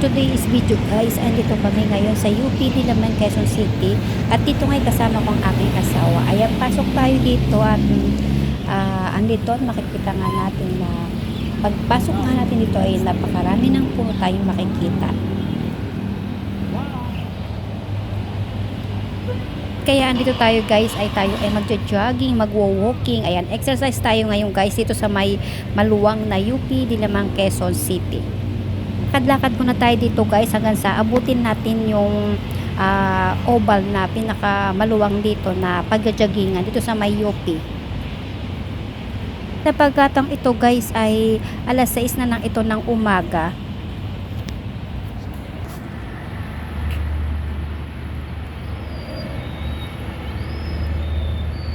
today's video guys, andito kami ngayon sa UP Diliman, Quezon City. At dito ngayon kasama ko ang aking asawa. Ayan, pasok tayo dito at andito at makikita nga natin na pagpasok nga natin dito ay napakarami ng puno tayong makikita. Kaya andito tayo guys, tayo ay magjo-jogging, magwo-walking. Ayan, exercise tayo ngayon guys dito sa may maluwang na UP Diliman, Quezon City. Lakad-lakad muna tayo dito guys hanggang sa abutin natin yung oval na pinakamaluwang dito na pagja-joggingan dito sa may UP. Sa pagkatang ito guys ay alas 6 na lang ito ng umaga.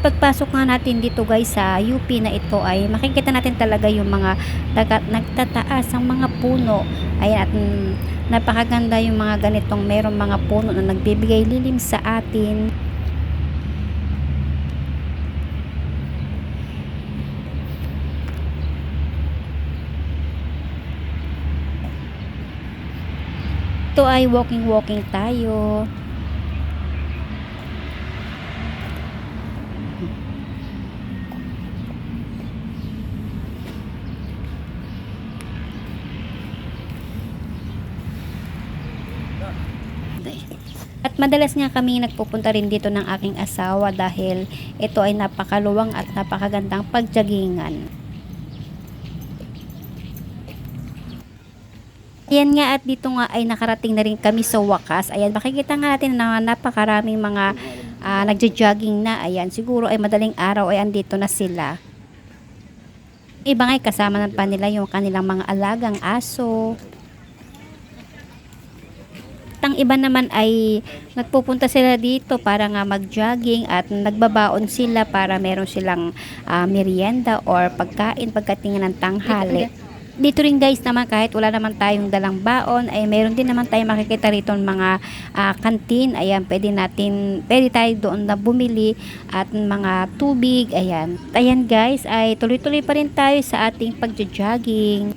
Pagpasok nga natin dito guys sa UP na ito ay makikita natin talaga yung mga nagtataas ang mga puno. Ayan, at napakaganda yung mga ganitong merong mga puno na nagbibigay lilim sa atin. Ito ay walking tayo. At madalas nga kami nagpupunta rin dito ng aking asawa dahil ito ay napakaluwang at napakagandang pagjagingan. Ayan nga, at dito nga ay nakarating na rin kami sa wakas. Ayan, makikita nga natin na napakaraming mga nagja-jogging na. Ayan, siguro ay madaling araw ay andito na sila. Iba nga ay kasama na pa nila yung kanilang mga alagang aso. Ang iba naman ay nagpupunta sila dito para nga mag-jogging at nagbabaon sila para meron silang merienda or pagkain pagkatingin ng tanghali. Dito rin guys naman, kahit wala naman tayong dalang baon, ay meron din naman tayong makikita rito mga kantin. Ayan, pwede tayo doon na bumili at mga tubig. Ayan guys, ay tuloy-tuloy pa rin tayo sa ating pagja-jogging.